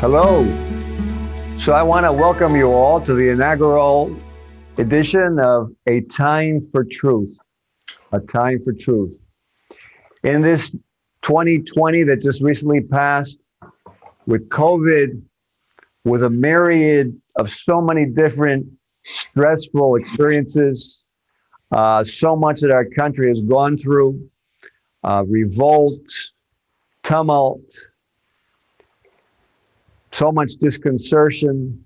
Hello. So I want to welcome you all to the inaugural edition of A Time for Truth. A Time for Truth. In this 2020 that just recently passed, with COVID, with a myriad of so many different stressful experiences, so much that our country has gone through, revolt, tumult, so much disconcertion,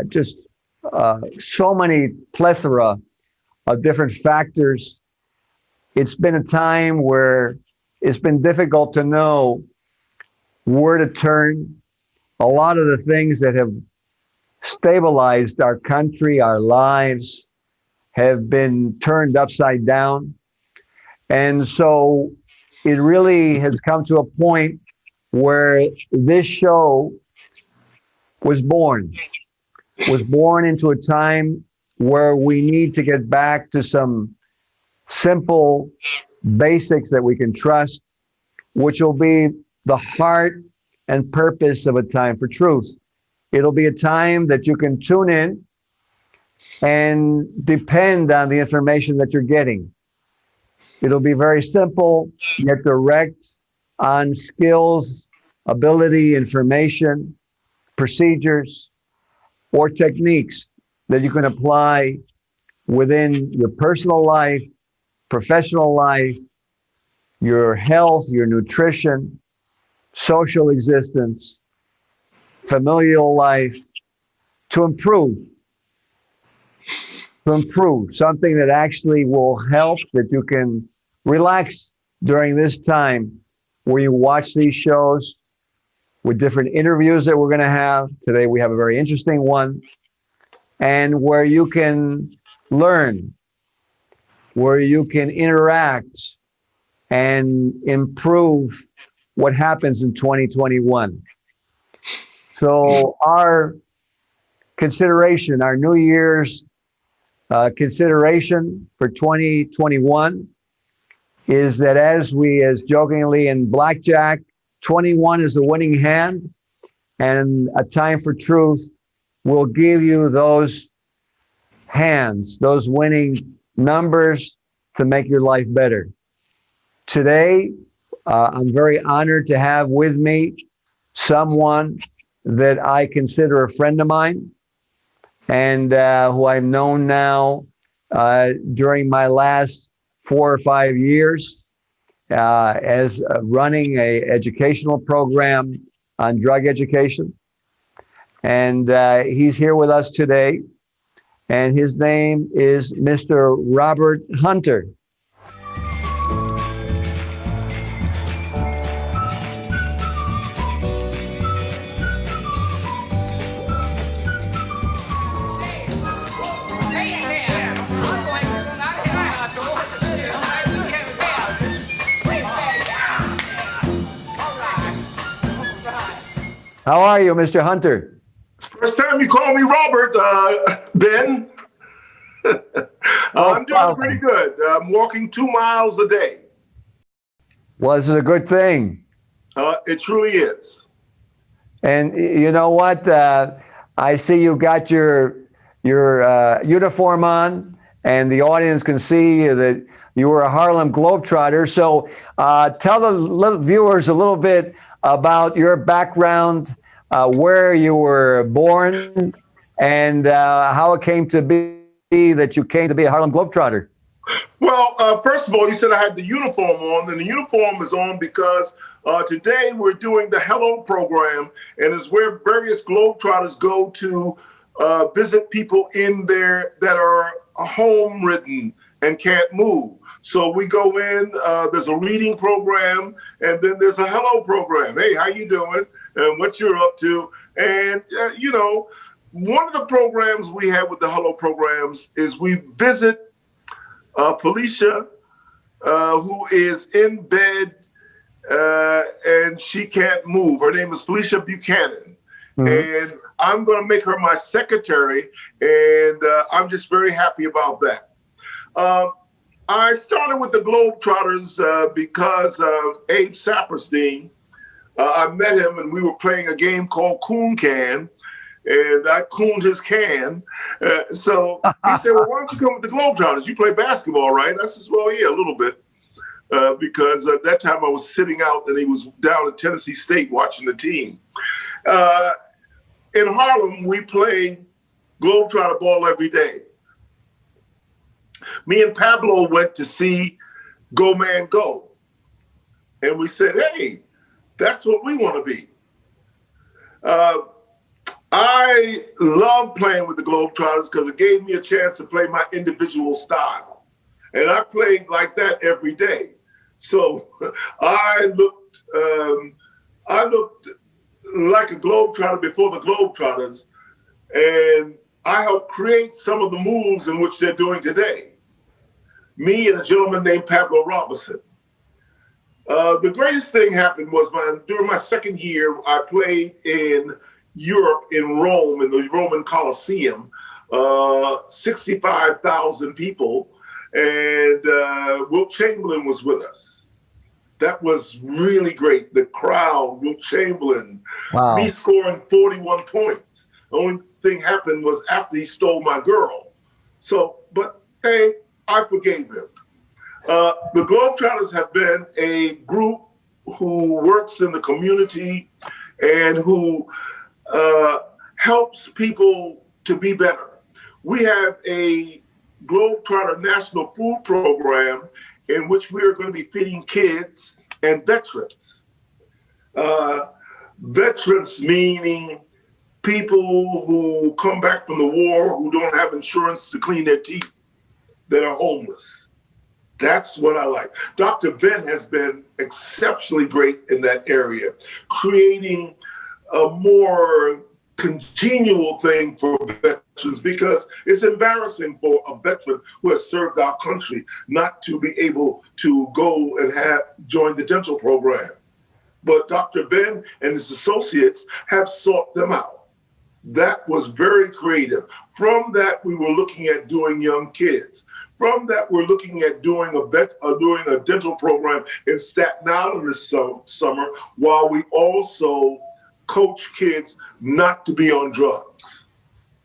just so many plethora of different factors. It's been a time where it's been difficult to know where to turn. A lot of the things that have stabilized our country, our lives, have been turned upside down. And so it really has come to a point where this show was born into a time where we need to get back to some simple basics that we can trust, which will be the heart and purpose of A Time for Truth. It'll be a time that you can tune in and depend on the information that you're getting. It'll be very simple, yet direct on skills, ability, information, procedures, or techniques that you can apply within your personal life, professional life, your health, your nutrition, social existence, familial life, to improve something that actually will help, that you can relax during this time where you watch these shows with different interviews that we're going to have. Today we have a very interesting one, and where you can learn, where you can interact and improve what happens in 2021. So our consideration, our New Year's consideration for 2021 is that as jokingly in blackjack, 21 is the winning hand, and A Time for Truth will give you those hands, those winning numbers to make your life better. Today, I'm very honored to have with me someone that I consider a friend of mine, and who I've known now during my last 4 or 5 years as running a educational program on drug education. And he's here with us today, and his name is Mr. Robert Hunter. How are you, Mr. Hunter? First time you call me Robert, Ben. I'm doing pretty good. I'm walking 2 miles a day. Well, this is a good thing. It truly is. And you know what? I see you got your uniform on, and the audience can see that you were a Harlem Globetrotter. So tell the viewers a little bit about your background, where you were born, and how it came to be that you came to be a Harlem Globetrotter. Well, first of all, you said I had the uniform on, and the uniform is on because today we're doing the Hello program, and it's where various Globetrotters go to visit people in there that are home-ridden and can't move. So we go in, there's a reading program, and then there's a hello program. Hey, how you doing? And what you're up to? And, one of the programs we have with the hello programs is we visit Felicia, who is in bed, and she can't move. Her name is Felicia Buchanan. Mm-hmm. And I'm going to make her my secretary, and I'm just very happy about that. I started with the Globetrotters because Abe Saperstein I met him and we were playing a game called Coon Can, and I cooned his can. So he said, well, why don't you come with the Globetrotters? You play basketball, right? I said, well, yeah, a little bit. Because at that time I was sitting out and he was down at Tennessee State watching the team. In Harlem, we played Globetrotter ball every day. Me and Pablo went to see Go Man Go. And we said, hey, that's what we want to be. I love playing with the Globetrotters because it gave me a chance to play my individual style. And I played like that every day. So I looked like a Globetrotter before the Globetrotters, and I helped create some of the moves in which they're doing today. Me and a gentleman named Pablo Robinson. The greatest thing happened was during my second year, I played in Europe, in Rome, in the Roman Colosseum, 65,000 people, and Wilt Chamberlain was with us. That was really great. The crowd, Wilt Chamberlain, Wow. me scoring 41 points. The only thing happened was after he stole my girl. So, but hey, I forgave him. The Globetrotters have been a group who works in the community and who helps people to be better. We have a Globetrotter National Food Program in which we are going to be feeding kids and veterans. Veterans meaning people who come back from the war who don't have insurance to clean their teeth, that are homeless. That's what I like. Dr. Ben has been exceptionally great in that area, creating a more congenial thing for veterans, because it's embarrassing for a veteran who has served our country not to be able to go and join the dental program. But Dr. Ben and his associates have sought them out. That was very creative. From that, we were looking at doing young kids. From that, we're looking at doing a dental program in Staten Island this summer, while we also coach kids not to be on drugs.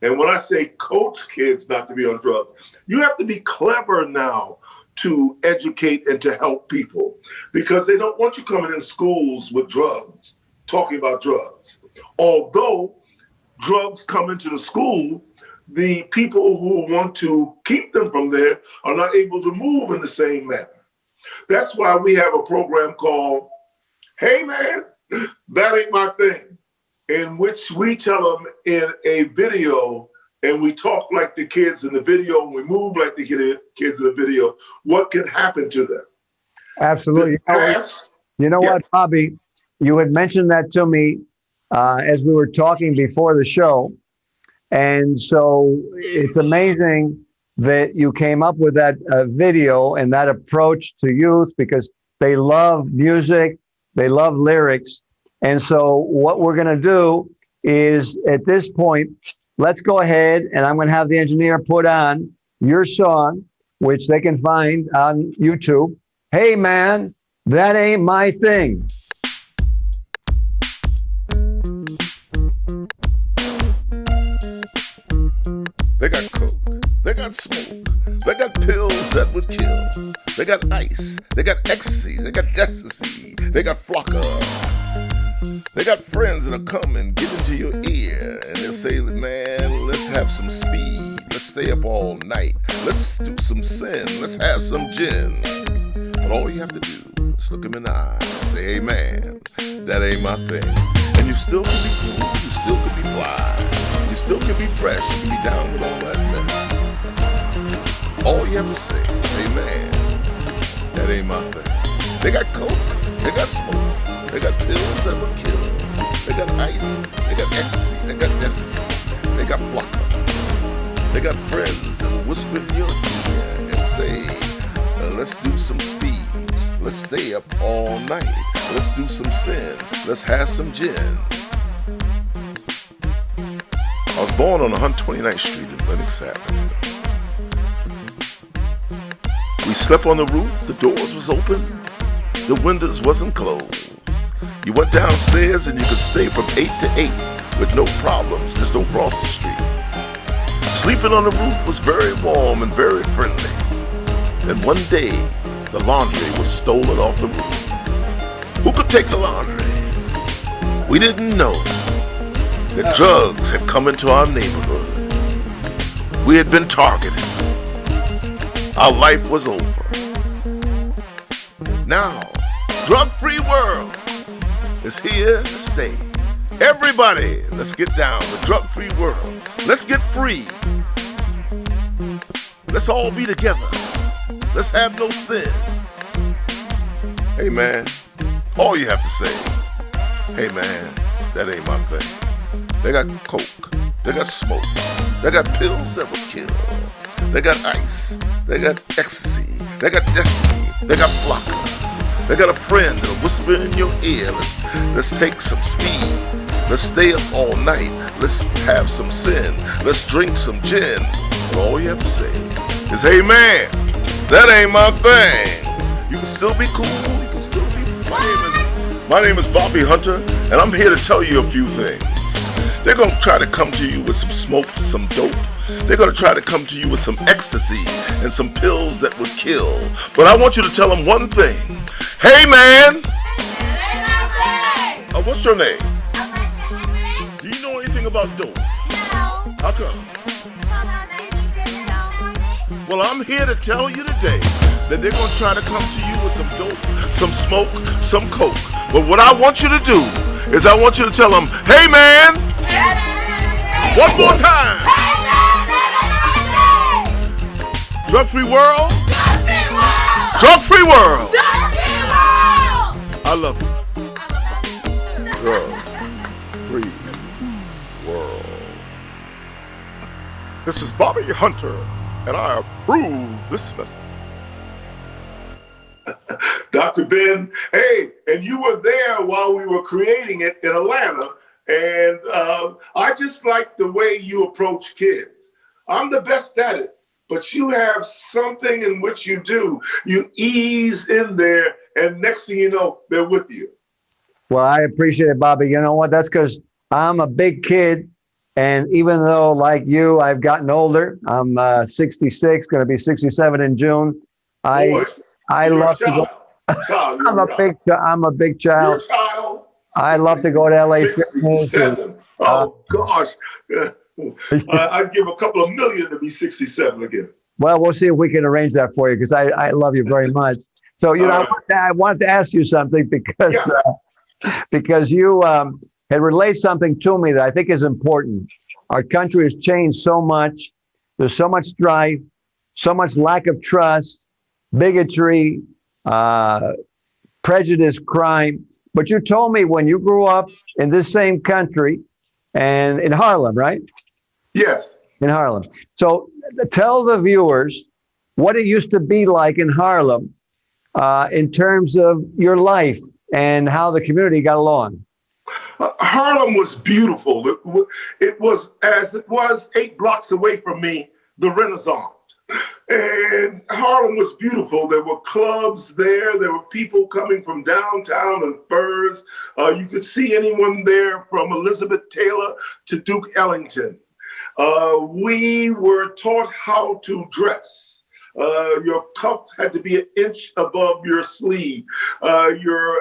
And when I say coach kids not to be on drugs, you have to be clever now to educate and to help people, because they don't want you coming in schools with drugs, talking about drugs. Although drugs come into the school, the people who want to keep them from there are not able to move in the same manner. That's why we have a program called, Hey Man, That Ain't My Thing, in which we tell them in a video, and we talk like the kids in the video, and we move like the kids in the video, what can happen to them. Absolutely. You know Yeah. what, Bobby? You had mentioned that to me as we were talking before the show. And so it's amazing that you came up with that video and that approach to youth, because they love music, they love lyrics. And so what we're going to do is, at this point, let's go ahead and I'm going to have the engineer put on your song, which they can find on YouTube. Hey Man, That Ain't My Thing. They got coke, they got smoke, they got pills that would kill. They got ice, they got ecstasy, they got ecstasy, they got flocka. They got friends that'll come and get into your ear and they'll say, man, let's have some speed, let's stay up all night, let's do some sin, let's have some gin. But all you have to do is look him in the eye and say, hey man, that ain't my thing. And you still can be cool, you still can be fly. You still can be fresh, you can be down with all that mess. All you have to say is, hey man, that ain't my thing. They got coke, they got smoke, they got pills that will kill. They got ice, they got ecstasy, they got destiny, they got flocka. They got friends that will whisper in your ear and say, let's do some speed, let's stay up all night, let's do some sin, let's have some gin. I was born on 129th Street in Lenox Avenue. We slept on the roof, the doors was open, the windows wasn't closed. You went downstairs and you could stay from 8 to 8 with no problems. Just don't cross the street. Sleeping on the roof was very warm and very friendly. Then one day, the laundry was stolen off the roof. Who could take the laundry? We didn't know that drugs had come into our neighborhood. We had been targeted. Our life was over. Now, drug-free world is here to stay. Everybody, let's get down. The drug-free world. Let's get free. Let's all be together. Let's have no sin. Hey man, all you have to say, hey man, that ain't my thing. They got coke, they got smoke, they got pills that will kill. They got ice, they got ecstasy, they got destiny, they got flocka. They got a friend that'll whisper in your ear, let's take some speed. Let's stay up all night. Let's have some sin. Let's drink some gin. And all you have to say is, hey man, that ain't my thing. You can still be cool. You can still be famous. My name is Bobby Hunter, and I'm here to tell you a few things. They're going to try to come to you with some smoke, some dope. They're going to try to come to you with some ecstasy and some pills that would kill. But I want you to tell them one thing. Hey man! What's your name? Do you know anything about dope? No. How come? Well, I'm here to tell you today that they're going to try to come to you with some dope, some smoke, some coke. But what I want you to do is I want you to tell them, hey man! One more time! Drug-free world! Drug-free world! I love you. Drug-free world. This is Bobby Hunter, and I approve this message. Dr. Ben, hey, and you were there while we were creating it in Atlanta, and I just like the way you approach kids. I'm the best at it, but you have something in which you do. You ease in there, and next thing you know, they're with you. Well, I appreciate it, Bobby. You know what? That's because I'm a big kid. And even though, like you, I've gotten older, I'm 66, going to be 67 in June. Boy, I love to go. Child, I'm a big you're child. a child. I love to go to LA. 67. Oh, gosh. I'd give a couple of million to be 67 again. Well, we'll see if we can arrange that for you because I love you very much. So, you know, I wanted to ask you something because you had relayed something to me that I think is important. Our country has changed so much. There's so much strife, so much lack of trust, bigotry, prejudice, crime. But you told me when you grew up in this same country and in Harlem, right? Yes. In Harlem. So tell the viewers what it used to be like in Harlem in terms of your life and how the community got along. Harlem was beautiful. It was, as it was 8 blocks away from me, the Renaissance. And Harlem was beautiful. There were clubs there. There were people coming from downtown and Furs. You could see anyone there from Elizabeth Taylor to Duke Ellington. We were taught how to dress. Your cuff had to be an inch above your sleeve. Your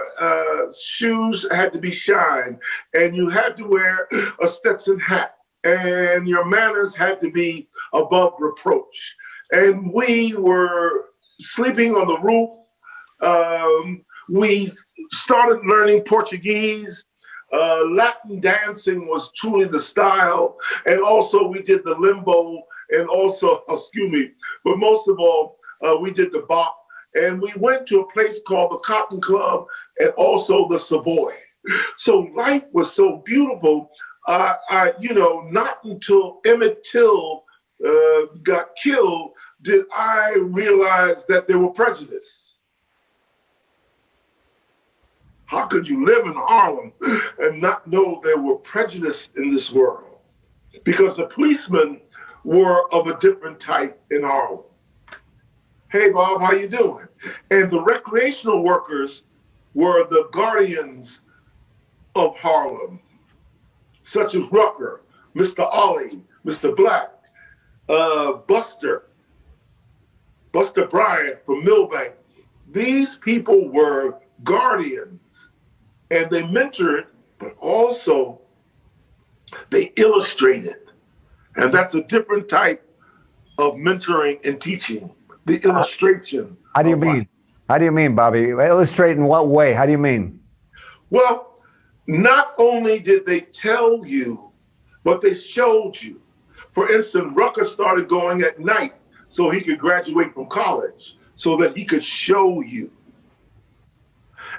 shoes had to be shined. And you had to wear a Stetson hat. And your manners had to be above reproach. And we were sleeping on the roof. We started learning Portuguese. Latin dancing was truly the style. And also we did the limbo and also, but most of all, we did the bop. And we went to a place called the Cotton Club and also the Savoy. So life was so beautiful. Not until Emmett Till got killed did I realize that there were prejudice. How could you live in Harlem and not know there were prejudice in this world? Because the policemen were of a different type in Harlem. Hey, Bob, how you doing? And the recreational workers were the guardians of Harlem, such as Rucker, Mr. Ollie, Mr. Black, Buster Bryant from Millbank. These people were guardians, and they mentored, but also they illustrated. And that's a different type of mentoring and teaching, the illustration. How do you mean? How do you mean, Bobby? Illustrate in what way? How do you mean? Well, not only did they tell you, but they showed you. For instance, Rucker started going at night so he could graduate from college, so that he could show you.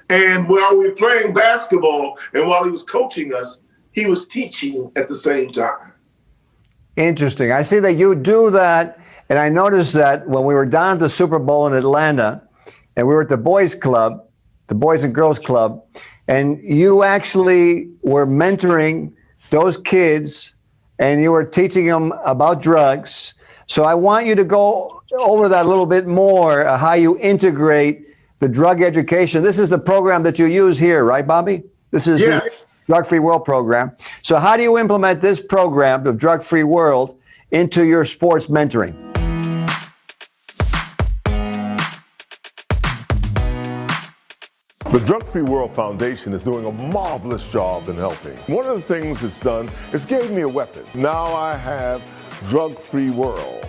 And while we were playing basketball and while he was coaching us, he was teaching at the same time. Interesting. I see that you do that. And I noticed that when we were down at the Super Bowl in Atlanta and we were at the boys club, the Boys and Girls Club, and you actually were mentoring those kids and you were teaching them about drugs. So I want you to go over that a little bit more, how you integrate the drug education. This is the program that you use here, right, Bobby? This is the Drug-Free World program. So how do you implement this program, the Drug-Free World, into your sports mentoring? The Drug-Free World Foundation is doing a marvelous job in helping. One of the things it's done is gave me a weapon. Now I have Drug-Free World,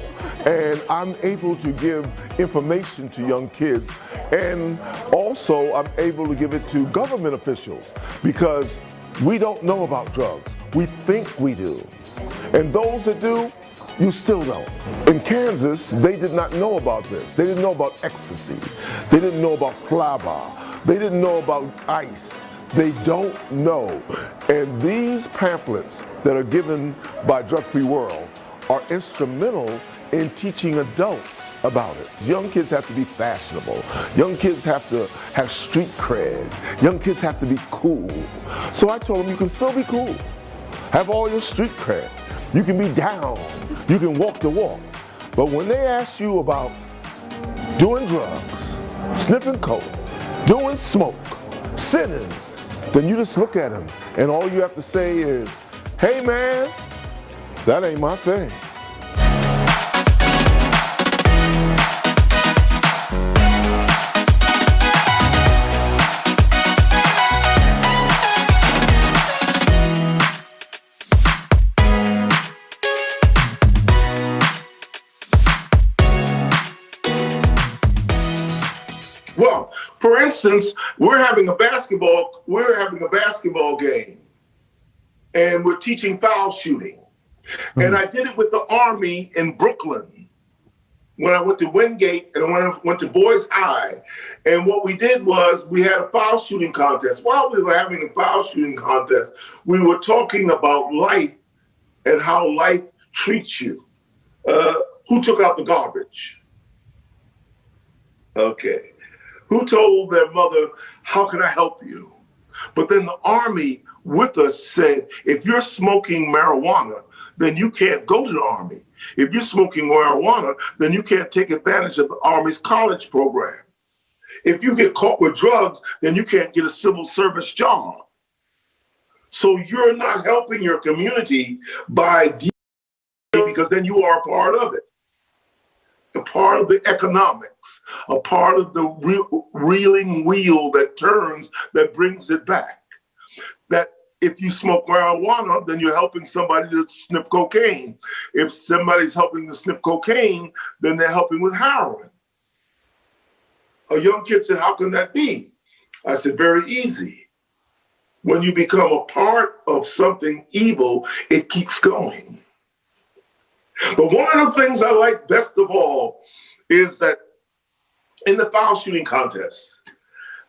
and I'm able to give information to young kids, and also I'm able to give it to government officials because we don't know about drugs. We think we do. And those that do, you still don't. In Kansas, they did not know about this. They didn't know about ecstasy. They didn't know about flava. They didn't know about ice. They don't know. And these pamphlets that are given by Drug-Free World are instrumental in teaching adults about it. Young kids have to be fashionable. Young kids have to have street cred. Young kids have to be cool. So I told them you can still be cool. Have all your street cred. You can be down. You can walk the walk. But when they ask you about doing drugs, sniffing coke, doing smoke, sinning, then you just look at them and all you have to say is, hey man, that ain't my thing. Well, for instance, we're having a basketball game, and we're teaching foul shooting. And I did it with the Army in Brooklyn when I went to Wingate and when I went to Boys High. And what we did was we had a foul shooting contest. While we were having a foul shooting contest, we were talking about life and how life treats you. Who took out the garbage? Okay. Who told their mother, how can I help you? But then the Army with us said, if you're smoking marijuana, then you can't go to the Army. If you're smoking marijuana, then you can't take advantage of the Army's college program. If you get caught with drugs, then you can't get a civil service job. So you're not helping your community by because then you are a part of it. A part of the economics, a part of the reeling wheel that turns, that brings it back. That if you smoke marijuana, then you're helping somebody to sniff cocaine. If somebody's helping to sniff cocaine, then they're helping with heroin. A young kid said, how can that be? I said, very easy. When you become a part of something evil, it keeps going. But one of the things I like best of all is that in the foul shooting contest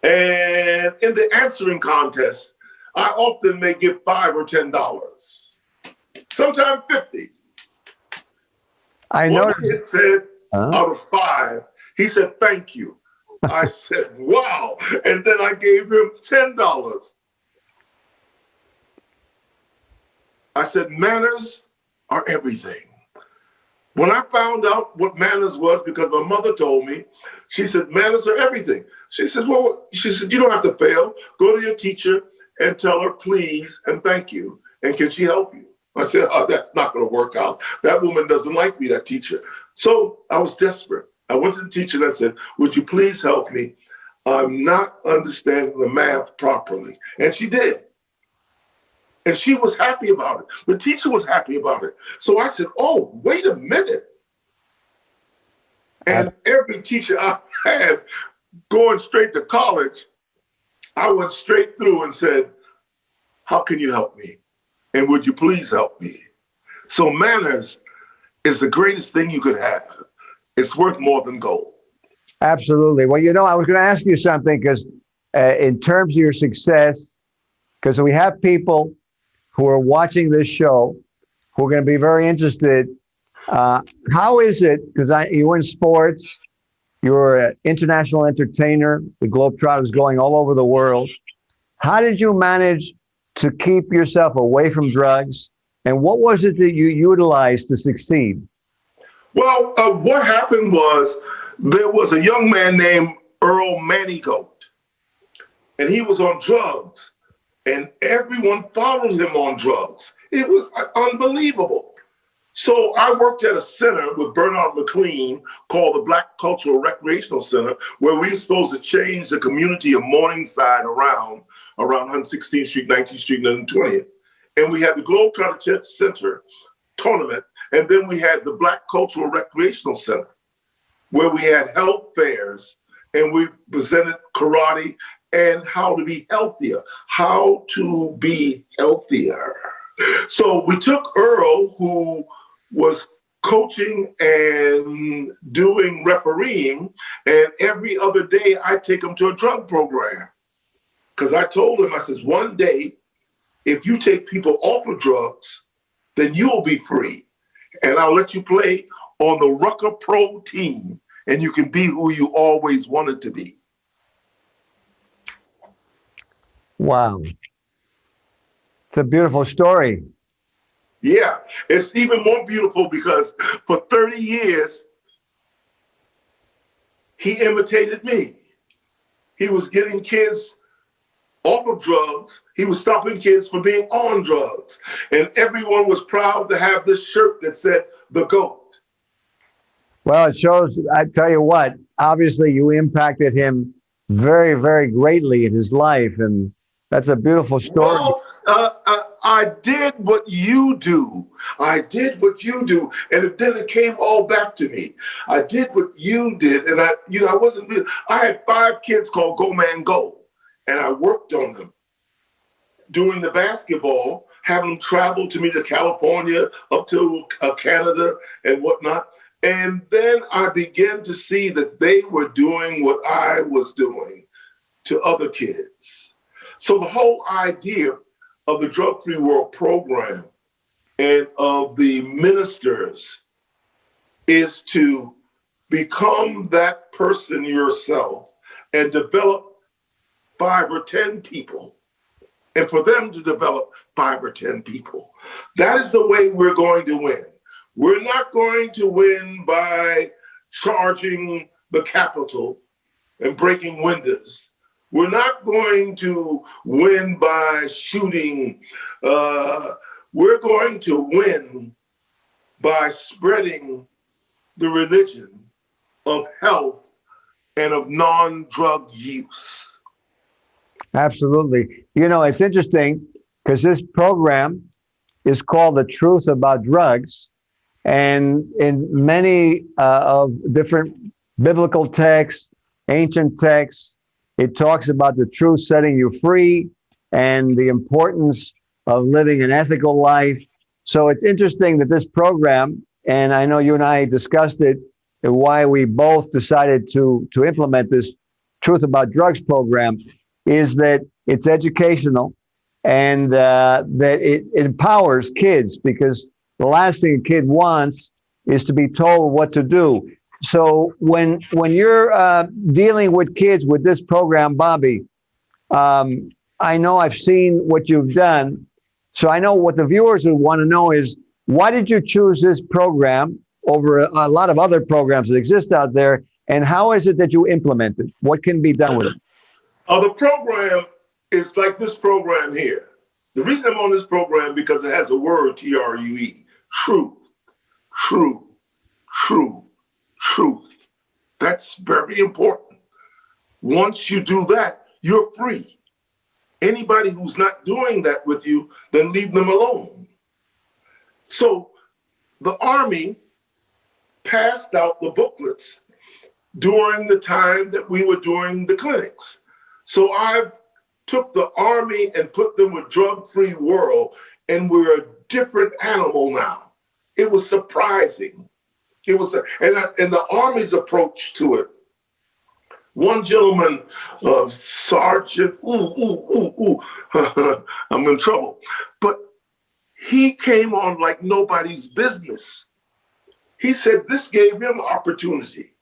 and in the answering contest, I often may give $5 or $10, sometimes 50. I know. One kid said out of 5, he said, thank you. I said, wow. And then I gave him $10. I said, manners are everything. When I found out what manners was, because my mother told me, she said, manners are everything. She said, you don't have to fail. Go to your teacher and tell her please and thank you. And can she help you? I said, oh, that's not going to work out. That woman doesn't like me, that teacher. So I was desperate. I went to the teacher and I said, would you please help me? I'm not understanding the math properly. And she did. And she was happy about it. The teacher was happy about it. So I said, oh, wait a minute. And every teacher I had going straight to college, I went straight through and said, how can you help me? And would you please help me? So manners is the greatest thing you could have. It's worth more than gold. Absolutely. Well, I was going to ask you something because in terms of your success, because we have people who are watching this show who are going to be very interested. How is it, because you're in sports, you're an international entertainer, the Globetrotters going all over the world. How did you manage to keep yourself away from drugs? And what was it that you utilized to succeed? Well, what happened was there was a young man named Earl Manigault, and he was on drugs, and everyone followed him on drugs. It was unbelievable. So I worked at a center with Bernard McLean called the Black Cultural Recreational Center, where we were supposed to change the community of Morningside around 116th Street, 19th Street, and 20th. And we had the Globetrotter Center tournament, and then we had the Black Cultural Recreational Center, where we had health fairs, and we presented karate and how to be healthier, how to be healthier. So we took Earl, who was coaching and doing refereeing, and every other day I take him to a drug program. Because I told him, I said, one day, if you take people off of drugs, then you'll be free. And I'll let you play on the Rucker Pro team, and you can be who you always wanted to be. Wow. It's a beautiful story. Yeah, it's even more beautiful because for 30 years, he imitated me. He was getting kids off of drugs. He was stopping kids from being on drugs. And everyone was proud to have this shirt that said, the GOAT. Well, it shows, I tell you what, obviously you impacted him very, very greatly in his life. And that's a beautiful story. Well, I did what you do. I did what you do. And then it came all back to me. I did what you did. And I wasn't really, I had 5 kids called Go Man Go. And I worked on them. Doing the basketball, having them travel to me to California, up to Canada and whatnot. And then I began to see that they were doing what I was doing to other kids. So the whole idea of the Drug Free World program and of the ministers is to become that person yourself and develop 5 or 10 people, and for them to develop 5 or 10 people. That is the way we're going to win. We're not going to win by charging the Capitol and breaking windows. We're not going to win by shooting. We're going to win by spreading the religion of health and of non-drug use. Absolutely. It's interesting because this program is called The Truth About Drugs. And in many of different biblical texts, ancient texts, it talks about the truth setting you free and the importance of living an ethical life. So it's interesting that this program, and I know you and I discussed it, and why we both decided to implement this Truth About Drugs program, is that it's educational and that it empowers kids, because the last thing a kid wants is to be told what to do. So when you're dealing with kids with this program, Bobby, I know I've seen what you've done. So I know what the viewers would want to know is, why did you choose this program over a lot of other programs that exist out there? And how is it that you implement it? What can be done with it? The program is like this program here. The reason I'm on this program because it has a word, True, truth, true, true, truth. That's very important. Once you do that, you're free. Anybody who's not doing that with you, then leave them alone. So the Army passed out the booklets during the time that we were doing the clinics. So I took the Army and put them with Drug-Free World, and we're a different animal now. It was surprising. It was, and the Army's approach to it. One gentleman, Sergeant, I'm in trouble, but he came on like nobody's business. He said this gave him opportunity.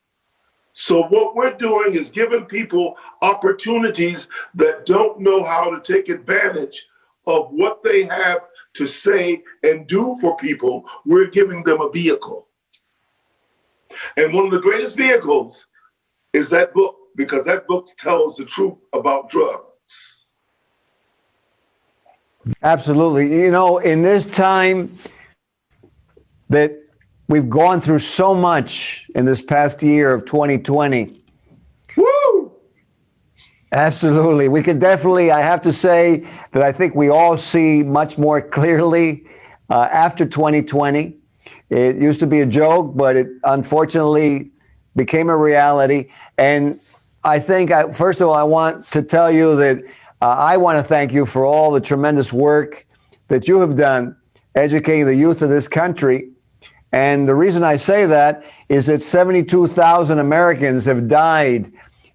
So what we're doing is giving people opportunities that don't know how to take advantage of what they have to say and do for people. We're giving them a vehicle. And one of the greatest vehicles is that book, because that book tells the truth about drugs. Absolutely. You know, in this time that we've gone through so much in this past year of 2020. Woo! Absolutely. We could definitely, I have to say that I think we all see much more clearly after 2020. It used to be a joke, but it unfortunately became a reality. And I think, first of all, I want to tell you that I want to thank you for all the tremendous work that you have done educating the youth of this country. And the reason I say that is that 72,000 Americans have died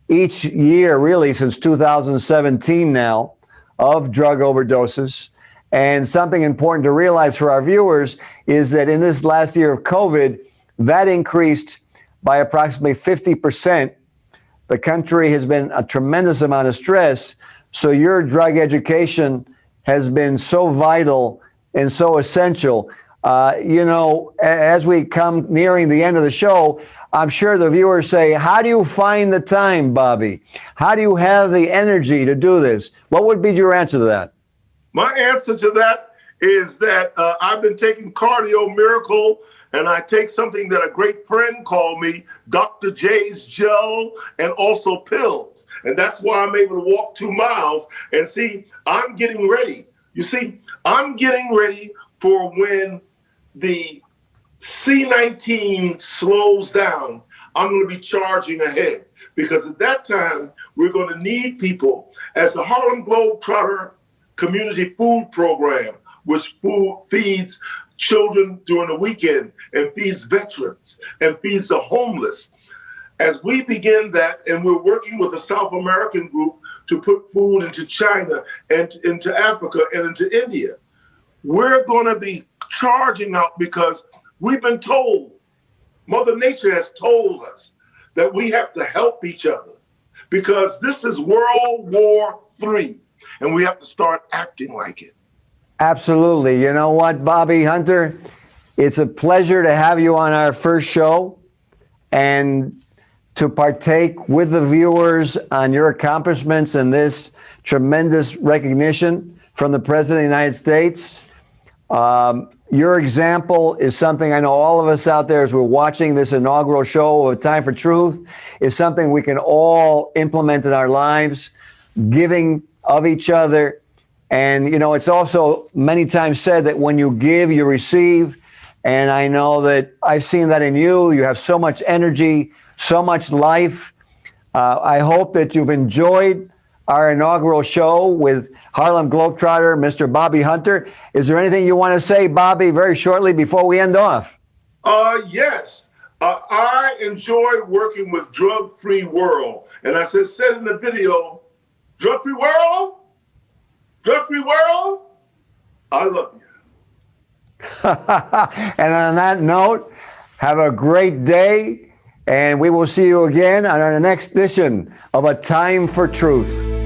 each year, really, since 2017 now, of drug overdoses. And something important to realize for our viewers is that in this last year of COVID, that increased by approximately 50%. The country has been a tremendous amount of stress. So your drug education has been so vital and so essential. You know, as we come nearing the end of the show, I'm sure the viewers say, how do you find the time, Bobby? How do you have the energy to do this? What would be your answer to that? My answer to that is that I've been taking Cardio Miracle, and I take something that a great friend called me, Dr. J's gel, and also pills. And that's why I'm able to walk 2 miles. And see, I'm getting ready. You see, I'm getting ready for when the C-19 slows down. I'm going to be charging ahead, because at that time, we're going to need people. As the Harlem Globetrotter Community Food Program, which feeds children during the weekend and feeds veterans and feeds the homeless. As we begin that, and we're working with a South American group to put food into China and into Africa and into India, we're going to be charging out because we've been told, Mother Nature has told us that we have to help each other, because this is World War III, and we have to start acting like it. Absolutely. You know what, Bobby Hunter? It's a pleasure to have you on our first show and to partake with the viewers on your accomplishments and this tremendous recognition from the President of the United States. Your example is something I know all of us out there, as we're watching this inaugural show of Time for Truth, is something we can all implement in our lives, giving of each other. And, you know, it's also many times said that when you give, you receive. And I know that I've seen that in you. You have so much energy, so much life. I hope that you've enjoyed our inaugural show with Harlem Globetrotter, Mr. Bobby Hunter. Is there anything you want to say, Bobby, very shortly before we end off? Yes. I enjoy working with Drug-Free World. And I said in the video, Drug-Free World? Drug-Free World? I love you. And on that note, have a great day, and we will see you again on our next edition of A Time for Truth.